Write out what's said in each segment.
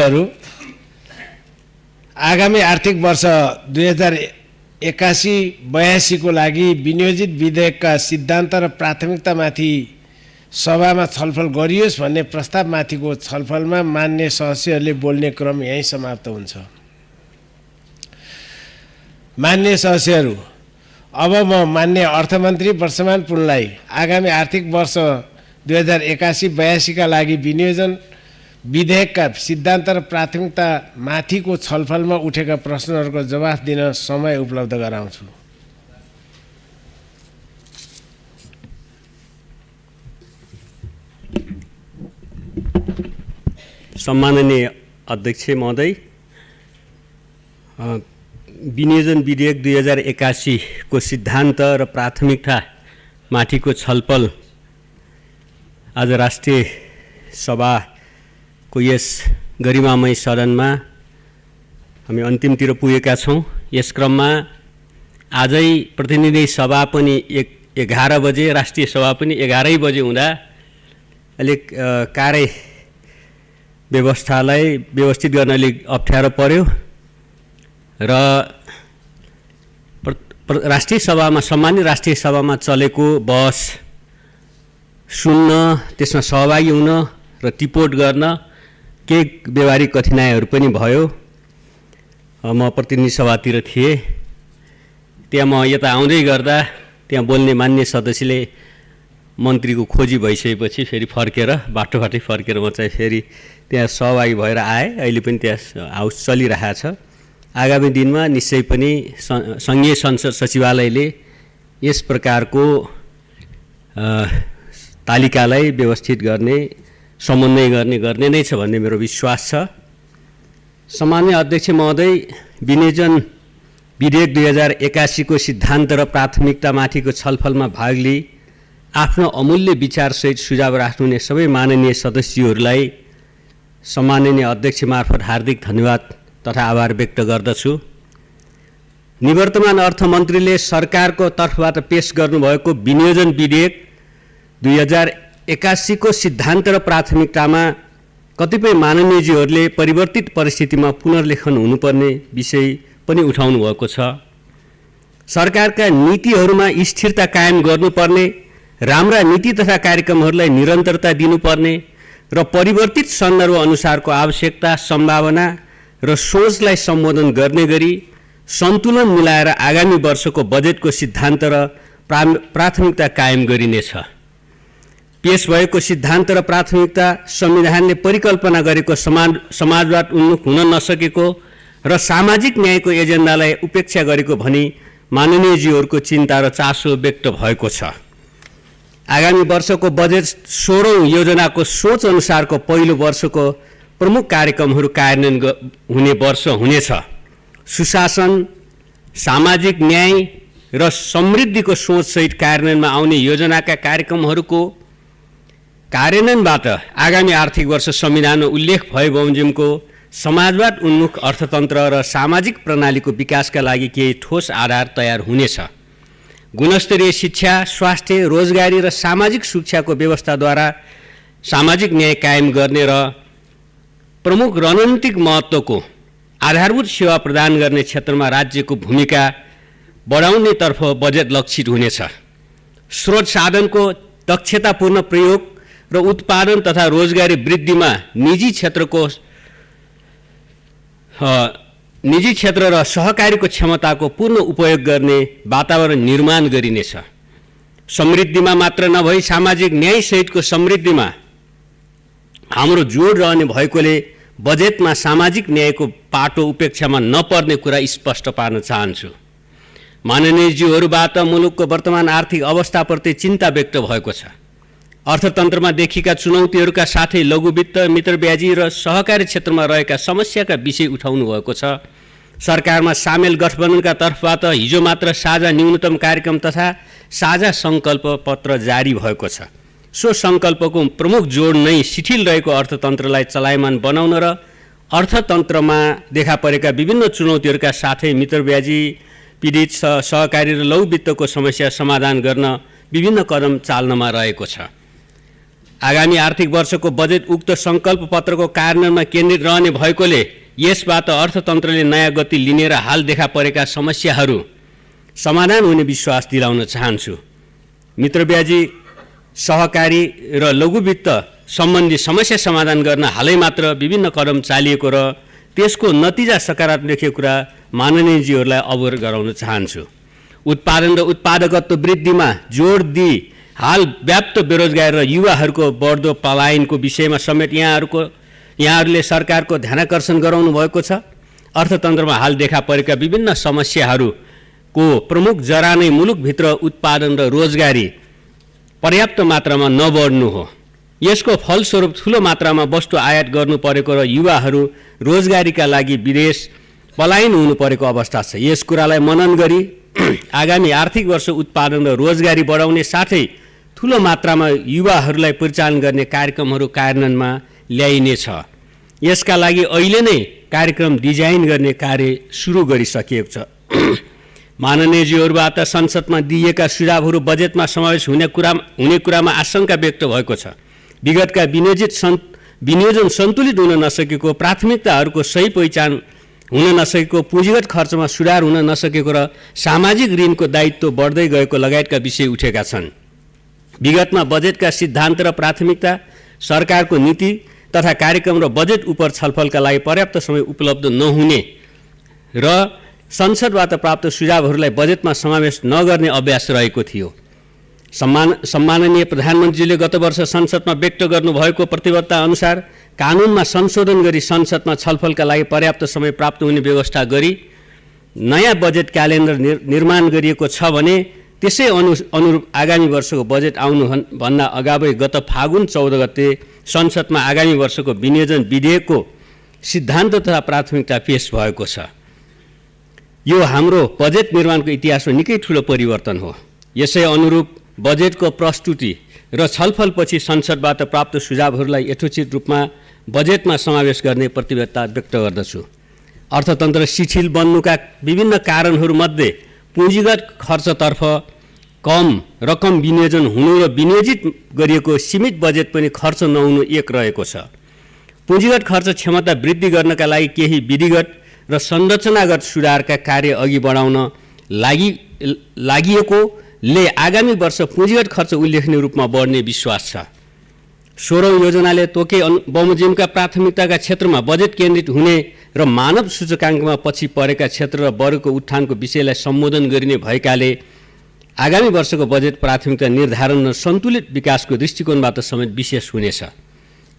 सदस्यहरू आगामी आर्थिक वर्ष 2081-82 को लागि विनियोजित विधेयकका सिद्धान्त र प्राथमिकतामाथि सभामा छलफल गरियोस् भन्ने प्रस्तावमाथिको छलफलमा मान्य सदस्यहरूले बोल्ने क्रम यही समाप्त हुन्छ। मान्य सदस्यहरू, अब म मान्य अर्थमन्त्री वर्षमान पुनलाई आगामी आर्थिक वर्ष 2081-82 का लागि विनियोजन विधेयकका सिद्धान्त र प्राथमिकता माथिको छलफलमा उठेका प्रश्नहरूको जवाफ दिन समय उपलब्ध गराउँछु। सम्माननीय अध्यक्ष महोदय, विनियोजन विधेयक 2081 को सिद्धान्त र प्राथमिकता माथिको छलफल आज राष्ट्रिय सभाको यस गरिमामय सदनमा हामी अन्तिमतिर पुगेका छौँ। यस क्रममा आजै प्रतिनिधि सभा पनि 11 बजे, राष्ट्रिय सभा पनि 11 बजे हुँदा अलिक कार्य व्यवस्थालाई व्यवस्थित गर्न अलिक अप्ठ्यारो पर्यो र राष्ट्रिय सभामा सम्मानित राष्ट्रिय सभामा चलेको बहस सुन्न, त्यसमा सहभागी हुन र टिपोट गर्न केही व्यवहारिक कठिनाइहरू पनि भयो। म प्रतिनिधि सभातिर थिएँ, त्यहाँ म यता आउँदै गर्दा त्यहाँ बोल्ने मान्य सदस्यले मन्त्रीको खोजी भइसकेपछि फेरि फर्केर बाटोबाटै फर्केर म चाहिँ फेरि त्यहाँ सहभागी भएर आएँ। अहिले पनि त्यहाँ हाउस चलिरहेको छ। आगामी दिनमा निश्चय पनि सङ्घीय संसद सचिवालयले यस प्रकारको तालिकालाई व्यवस्थित गर्ने, समन्वय गर्ने नै छ भन्ने मेरो विश्वास छ। सम्माननीय अध्यक्ष महोदय, विनियोजन विधेयक 2081 को सिद्धान्त र प्राथमिकतामाथिको छलफलमा भाग लिई आफ्नो अमूल्य विचारसहित सुझाव राख्नुहुने सबै माननीय सदस्यहरूलाई सम्माननीय अध्यक्ष मार्फत हार्दिक धन्यवाद तथा आभार व्यक्त गर्दछु। निवर्तमान अर्थमन्त्रीले सरकारको तर्फबाट पेश गर्नुभएको विनियोजन विधेयक 2081 को सिद्धान्त र प्राथमिकतामा कतिपय माननीयजीहरूले परिवर्तित परिस्थितिमा पुनर्लेखन हुनुपर्ने विषय पनि उठाउनु भएको छ। सरकारका नीतिहरूमा स्थिरता कायम गर्नुपर्ने, राम्रा नीति तथा कार्यक्रमहरूलाई निरन्तरता दिनुपर्ने र परिवर्तित सन्दर्भ अनुसारको आवश्यकता, सम्भावना र सोचलाई सम्बोधन गर्ने गरी सन्तुलन मिलाएर आगामी वर्षको बजेटको सिद्धान्त र प्राथमिकता कायम गरिनेछ। पेश भएको सिद्धान्त र प्राथमिकता संविधानले परिकल्पना गरेको समाजवाद उन्मुख हुन नसकेको र सामाजिक न्यायको एजेन्डालाई उपेक्षा गरेको भनी माननीयजीहरूको चिन्ता र चासो व्यक्त भएको छ। आगामी वर्षको बजेट 16औं योजनाको सोच अनुसारको पहिलो वर्षको प्रमुख कार्यक्रमहरू कार्यान्वयन हुने वर्ष हुनेछ। सुशासन, सामाजिक न्याय र समृद्धिको सोचसहित कार्यान्वयनमा आउने योजनाका कार्यक्रमहरूको कार्यान्वयनबाट आगामी आर्थिक वर्ष संविधानमा उल्लेख भए बमोजिमको समाजवाद उन्मुख अर्थतन्त्र र सामाजिक प्रणालीको विकासका लागि केही ठोस आधार तयार हुनेछ। गुणस्तरीय शिक्षा, स्वास्थ्य, रोजगारी र सामाजिक सुरक्षाको व्यवस्थाद्वारा सामाजिक न्याय कायम गर्ने र प्रमुख रणनीतिक महत्त्वको आधारभूत सेवा प्रदान गर्ने क्षेत्रमा राज्यको भूमिका बढाउनेतर्फ बजेट लक्षित हुनेछ। स्रोत साधनको दक्षतापूर्ण प्रयोग र उत्पादन तथा रोजगारी वृद्धिमा निजी क्षेत्र र सहकारीको क्षमताको पूर्ण उपयोग गर्ने वातावरण निर्माण गरिनेछ। समृद्धिमा मात्र नभई सामाजिक न्याय सहितको समृद्धिमा हाम्रो जोड रहने भएकोले बजेटमा सामाजिक न्यायको पाटो उपेक्षामा नपर्ने कुरा स्पष्ट पार्न चाहन्छु। माननीयज्यूहरूबाट मुलुकको वर्तमान आर्थिक अवस्थाप्रति चिन्ता व्यक्त भएको छ। अर्थतन्त्रमा देखिएका चुनौतीहरूका साथै लघु वित्त, मित्रब्याजी र सहकारी क्षेत्रमा रहेका समस्याका विषय उठाउनु भएको छ। सरकारमा सामेल गठबन्धनका तर्फबाट हिजो मात्र साझा न्यूनतम कार्यक्रम तथा साझा सङ्कल्प पत्र जारी भएको छ। सो सङ्कल्पको प्रमुख जोड नै शिथिल रहेको अर्थतन्त्रलाई चलायमान बनाउन र अर्थतन्त्रमा देखा परेका विभिन्न चुनौतीहरूका साथै मित्रब्याजी पीडित सहकारी र लघु वित्तको समस्या समाधान गर्न विभिन्न कदम चाल्नमा रहेको छ। आगामी आर्थिक वर्षको बजेट उक्त सङ्कल्प पत्रको कार्यान्वयनमा केन्द्रित रहने भएकोले यसबाट अर्थतन्त्रले नयाँ गति लिने र हाल देखा परेका समस्याहरू समाधान हुने विश्वास दिलाउन चाहन्छु। मित्रब्याजी, सहकारी र लघु वित्त सम्बन्धी समस्या समाधान गर्न हालै मात्र विभिन्न कदम चालिएको र त्यसको नतिजा सकारात्मक देखेको कुरा माननीयजीहरूलाई अवगत गराउन चाहन्छु। उत्पादन र उत्पादकत्व वृद्धिमा जोड दिई हाल व्याप्त बेरोजगार र युवाहरूको बढ्दो पलायनको विषयमा समेत यहाँहरूले सरकारको ध्यानाकर्षण गराउनु भएको छ। अर्थतन्त्रमा हाल देखा परेका विभिन्न समस्याहरूको प्रमुख जरा नै मुलुकभित्र उत्पादन र रोजगारी पर्याप्त मात्रामा नबढ्नु हो। यसको फलस्वरूप ठुलो मात्रामा वस्तु आयात गर्नु परेको र युवाहरू रोजगारीका लागि विदेश पलायन हुनु परेको अवस्था छ। यस कुरालाई मनन गरी आगामी आर्थिक वर्ष उत्पादन र रोजगारी बढाउने साथै ठुलो मात्रामा युवाहरूलाई परिचालन गर्ने कार्यक्रमहरू कार्यान्वयनमा ल्याइनेछ। यसका लागि अहिले नै कार्यक्रम डिजाइन गर्ने कार्य सुरु गरिसकिएको छ। माननीयजीहरूबाट संसदमा दिइएका सुझावहरू बजेटमा समावेश हुने कुरामा आशंका व्यक्त भएको छ। विगतका विनियोजन सन्तुलित हुन नसकेको, प्राथमिकताहरूको सही पहिचान हुन नसकेको, पुँजीगत खर्चमा सुधार हुन नसकेको र सामाजिक ऋणको दायित्व बढ्दै गएको लगायतका विषय उठेका छन्। विगतमा बजेटका सिद्धान्त र प्राथमिकता, सरकारको नीति तथा कार्यक्रम र बजेट उप छलफलका लागि पर्याप्त समय उपलब्ध नहुने र संसदबाट प्राप्त सुझावहरूलाई बजेटमा समावेश नगर्ने अभ्यास रहेको थियो। सम्माननीय प्रधानमन्त्रीले गत वर्ष संसदमा व्यक्त गर्नुभएको प्रतिबद्धता अनुसार कानुनमा संशोधन गरी संसदमा छलफलका लागि पर्याप्त समय प्राप्त हुने व्यवस्था गरी नयाँ बजेट क्यालेन्डर निर्माण गरिएको छ भने त्यसै अनुरूप आगामी वर्षको बजेट आउनुभन्दा अगावै गत फागुन 14 गते संसदमा आगामी वर्षको विनियोजन विधेयकको सिद्धान्त तथा प्राथमिकता पेश भएको छ। यो हाम्रो बजेट निर्माणको इतिहासमा निकै ठुलो परिवर्तन हो। यसै अनुरूप बजेटको प्रस्तुति र छलफलपछि संसदबाट प्राप्त सुझावहरूलाई यथोचित रूपमा बजेटमा समावेश गर्ने प्रतिबद्धता व्यक्त गर्दछु। अर्थतन्त्र शिथिल बन्नुका विभिन्न कारणहरूमध्ये पुँजीगत खर्चतर्फ कम रकम विनियोजन हुनु र विनियोजित गरिएको सीमित बजेट पनि खर्च नहुनु एक रहेको छ। पुँजीगत खर्च क्षमता वृद्धि गर्नका लागि केही विधिगत र संरचनागत सुधारका कार्य अघि बढाउन लागिएकोले आगामी वर्ष पुँजीगत खर्च उल्लेखनीय रूपमा बढ्ने विश्वास छ। 16औं योजनाले तोके बमोजिमका प्राथमिकताका क्षेत्रमा बजेट केन्द्रित हुने र मानव सूचकाङ्कमा पछि परेका क्षेत्र र वर्गको उत्थानको विषयलाई सम्बोधन गरिने भएकाले आगामी वर्षको बजेट प्राथमिकता निर्धारण र सन्तुलित विकासको दृष्टिकोणबाट समेत विशेष हुनेछ।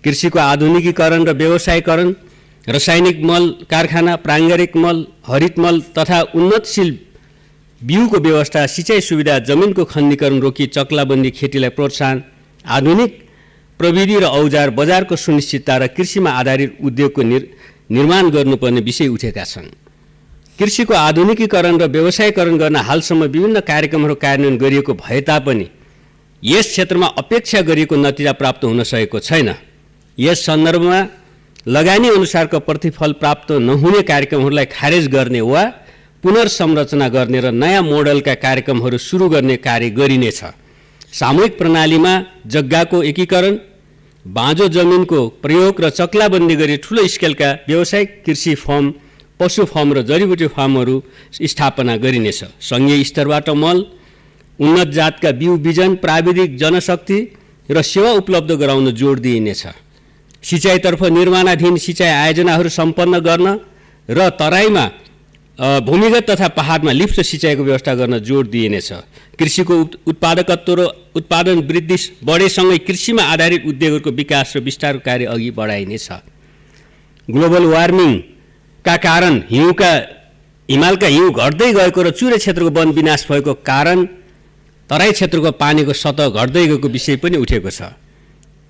कृषिको आधुनिकीकरण र व्यवसायीकरण, रासायनिक मल कारखाना, प्राङ्गारिक मल, हरित मल तथा उन्नतशील बिउको व्यवस्था, सिँचाइ सुविधा, जमिनको खण्डीकरण रोकी चक्लाबन्दी खेतीलाई प्रोत्साहन, आधुनिक प्रविधि र औजार, बजारको सुनिश्चितता र कृषिमा आधारित उद्योगको निर्माण गर्नुपर्ने विषय उठेका छन्। कृषिको आधुनिकीकरण र व्यवसायीकरण गर्न हालसम्म विभिन्न कार्यक्रमहरू कार्यान्वयन गरिएको भए तापनि यस क्षेत्रमा अपेक्षा गरिएको नतिजा प्राप्त हुन सकेको छैन। यस सन्दर्भमा लगानी अनुसारको प्रतिफल प्राप्त नहुने कार्यक्रमहरूलाई खारेज गर्ने वा पुनर्संरचना गर्ने र नयाँ मोडलका कार्यक्रमहरू सुरु गर्ने कार्य गरिनेछ। सामूहिक प्रणालीमा जग्गाको एकीकरण, बाँझो जमिनको प्रयोग र चक्लाबन्दी गरी ठुलो स्केलका व्यावसायिक कृषि फर्म, पशु फर्म र जडीबुटी फार्महरू स्थापना गरिनेछ। सङ्घीय स्तरबाट मल, उन्नत जातका बिउ बिजन, प्राविधिक जनशक्ति र सेवा उपलब्ध गराउन जोड दिइनेछ। सिँचाइतर्फ निर्माणाधीन सिँचाइ आयोजनाहरू सम्पन्न गर्न र तराईमा भूमिगत तथा पहाडमा लिफ्ट सिँचाइको व्यवस्था गर्न जोड दिइनेछ। कृषिको उत्पादकत्व र उत्पादन वृद्धि बढेसँगै कृषिमा आधारित उद्योगहरूको विकास र विस्तारको कार्य अघि बढाइनेछ। ग्लोबल वार्मिङका कारण हिमालका हिउँ घट्दै गएको र चुरे क्षेत्रको वन विनाश भएको कारण तराई क्षेत्रको पानीको सतह घट्दै गएको विषय पनि उठेको छ।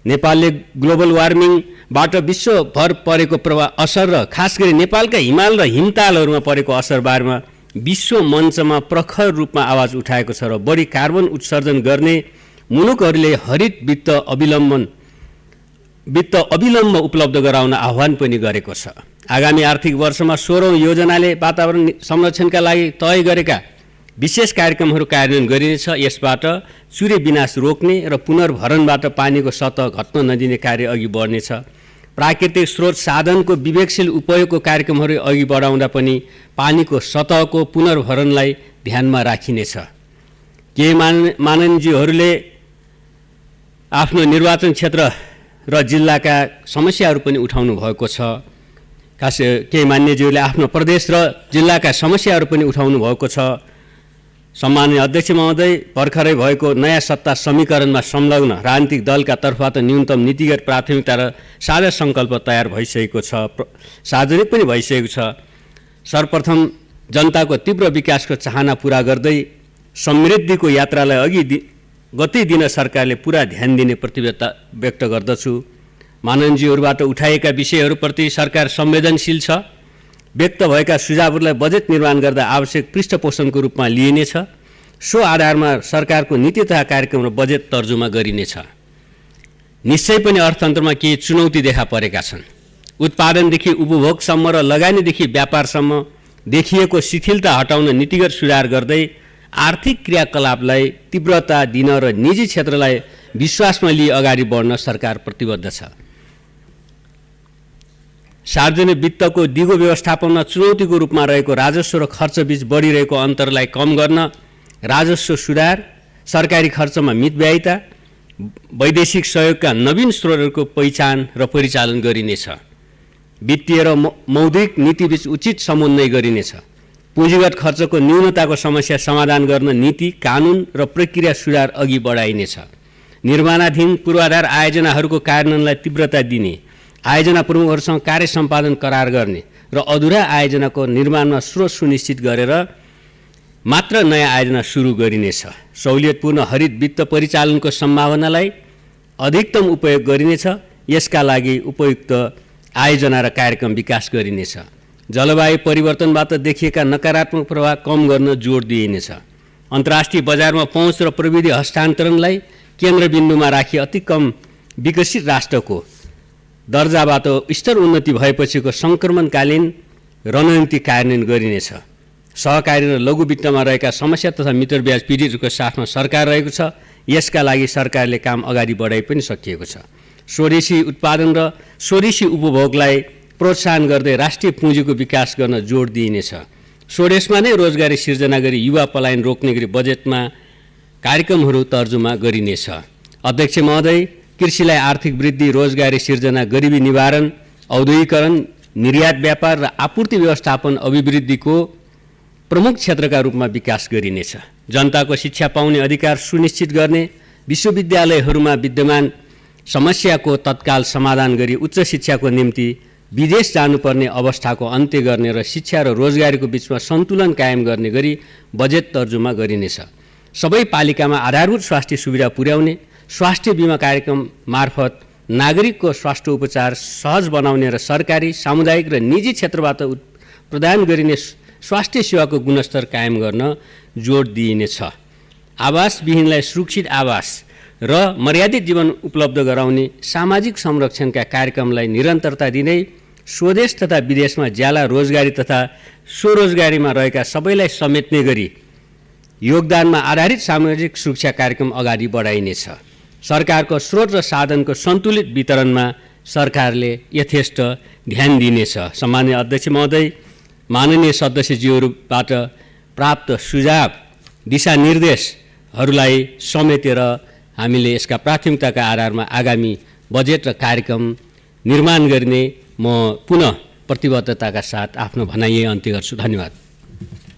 नेपालले ग्लोबल वार्मिङबाट विश्वभर परेको असर र खास गरी नेपालका हिमाल र हिमतालहरूमा परेको असरबारेमा विश्व मञ्चमा प्रखर रूपमा आवाज उठाएको छ र बढी कार्बन उत्सर्जन गर्ने मुलुकहरूले हरित वित्त अविलम्ब उपलब्ध गराउन आह्वान पनि गरेको छ। आगामी आर्थिक वर्षमा 16औं योजनाले वातावरण संरक्षणका लागि तय गरेका विशेष कार्यक्रमहरू कार्यान्वयन गरिनेछ। यसबाट चुरे विनाश रोक्ने र पुनर्भरणबाट पानीको सतह घट्न नदिने कार्य अघि बढ्नेछ। प्राकृतिक स्रोत साधनको विवेकशील उपयोगको कार्यक्रमहरू अघि बढाउँदा पनि पानीको सतहको पुनर्भरणलाई ध्यानमा राखिनेछ। केही माननीयज्यूहरूले आफ्नो निर्वाचन क्षेत्र र जिल्लाका समस्याहरू पनि उठाउनु भएको छ। खास केही मान्यज्यूहरूले आफ्नो प्रदेश र जिल्लाका समस्याहरू पनि उठाउनु भएको छ। सम्माननीय अध्यक्ष महोदय, भर्खरै भएको नयाँ सत्ता समीकरणमा संलग्न राजनीतिक दलका तर्फबाट न्यूनतम नीतिगत प्राथमिकता र साझा सङ्कल्प तयार भइसकेको छ, सार्वजनिक पनि भइसकेको छ। सर्वप्रथम जनताको तीव्र विकासको चाहना पूरा गर्दै समृद्धिको यात्रालाई गति दिन सरकारले पूरा ध्यान दिने प्रतिबद्धता व्यक्त गर्दछु। माननीयज्यूहरूबाट उठाइएका विषयहरूप्रति सरकार संवेदनशील छ। व्यक्त भएका सुझावहरूलाई बजेट निर्माण गर्दा आवश्यक पृष्ठपोषणको रूपमा लिइनेछ। सो आधारमा सरकारको नीति तथा कार्यक्रम र बजेट तर्जुमा गरिनेछ। निश्चय पनि अर्थतन्त्रमा केही चुनौती देखा परेका छन्। उत्पादनदेखि उपभोगसम्म र लगानीदेखि व्यापारसम्म देखिएको शिथिलता हटाउन नीतिगत सुधार गर्दै आर्थिक क्रियाकलापलाई तीव्रता दिन र निजी क्षेत्रलाई विश्वासमा लिई अगाडि बढ्न सरकार प्रतिबद्ध छ। सार्वजनिक वित्तको दिगो व्यवस्थापनमा चुनौतीको रूपमा रहेको राजस्व र खर्चबीच बढिरहेको अन्तरलाई कम गर्न राजस्व सुधार, सरकारी खर्चमा मितव्ययिता, वैदेशिक सहयोगका नवीन स्रोतहरूको पहिचान र परिचालन गरिनेछ। वित्तीय र मौद्रिक नीतिबीच उचित समन्वय गरिनेछ। पुँजीगत खर्चको न्यूनताको समस्या समाधान गर्न नीति, कानुन र प्रक्रिया सुधार अघि बढाइनेछ। निर्माणाधीन पूर्वाधार आयोजनाहरूको कार्यान्वयनलाई तीव्रता दिने, आयोजना प्रमुखहरूसँग कार्य सम्पादन करार गर्ने र अधुरा आयोजनाको निर्माणमा स्रोत सुनिश्चित गरेर मात्र नयाँ आयोजना सुरु गरिनेछ। सहुलियतपूर्ण हरित वित्त परिचालनको सम्भावनालाई अधिकतम उपयोग गरिनेछ। यसका लागि उपयुक्त आयोजना र कार्यक्रम विकास गरिनेछ। जलवायु परिवर्तनबाट देखिएका नकारात्मक प्रभाव कम गर्न जोड दिइनेछ। अन्तर्राष्ट्रिय बजारमा पहुँच र प्रविधि हस्तान्तरणलाई केन्द्रबिन्दुमा राखी अति कम विकसित राष्ट्रको दर्जाबाट स्तर उन्नति भएपछिको सङ्क्रमणकालीन रणनीति कार्यान्वयन गरिनेछ। सहकारी र लघु वित्तमा रहेका समस्या तथा मित्र ब्याज पीडितहरूको साथमा सरकार रहेको छ। यसका लागि सरकारले काम अगाडि बढाइ पनि सकिएको छ। स्वदेशी उत्पादन र स्वदेशी उपभोगलाई प्रोत्साहन गर्दै राष्ट्रिय पुँजीको विकास गर्न जोड दिइनेछ। स्वदेशमा नै रोजगारी सिर्जना गरी युवा पलायन रोक्ने गरी बजेटमा कार्यक्रमहरू तर्जुमा गरिनेछ। अध्यक्ष महोदय, कृषिलाई आर्थिक वृद्धि, रोजगारी सिर्जना, गरिबी निवारण, औद्योगिकरण, निर्यात व्यापार र आपूर्ति व्यवस्थापन अभिवृद्धिको प्रमुख क्षेत्रका रूपमा विकास गरिनेछ। जनताको शिक्षा पाउने अधिकार सुनिश्चित गर्ने, विश्वविद्यालयहरूमा विद्यमान समस्याको तत्काल समाधान गरी उच्च शिक्षाको निम्ति विदेश जानुपर्ने अवस्थाको अन्त्य गर्ने र शिक्षा र रोजगारीको बीचमा सन्तुलन कायम गर्ने गरी बजेट तर्जुमा गरिनेछ। सबै पालिकामा आधारभूत स्वास्थ्य सुविधा पुर्याउने, स्वास्थ्य बीमा कार्यक्रम मार्फत नागरिकको स्वास्थ्य उपचार सहज बनाउने र सरकारी, सामुदायिक र निजी क्षेत्रबाट प्रदान गरिने स्वास्थ्य सेवाको गुणस्तर कायम गर्न जोड दिइनेछ। आवासविहीनलाई सुरक्षित आवास र मर्यादित जीवन उपलब्ध गराउने सामाजिक संरक्षणका कार्यक्रमलाई निरन्तरता दिँदै स्वदेश तथा विदेशमा ज्याला रोजगारी तथा स्वरोजगारीमा रहेका सबैलाई समेट्ने गरी योगदानमा आधारित सामाजिक सुरक्षा कार्यक्रम अगाडि बढाइनेछ। सरकारको स्रोत र साधनको सन्तुलित वितरणमा सरकारले यथेष्ट ध्यान दिनेछ। सम्माननीय अध्यक्ष महोदय, माननीय सदस्यज्यूहरूबाट प्राप्त सुझाव, दिशानिर्देशहरूलाई समेटेर हामीले यसका प्राथमिकताका आधारमा आगामी बजेट र कार्यक्रम निर्माण गर्ने म पुनः प्रतिबद्धताका साथ आफ्नो भनाइ अन्त्य गर्छु। धन्यवाद।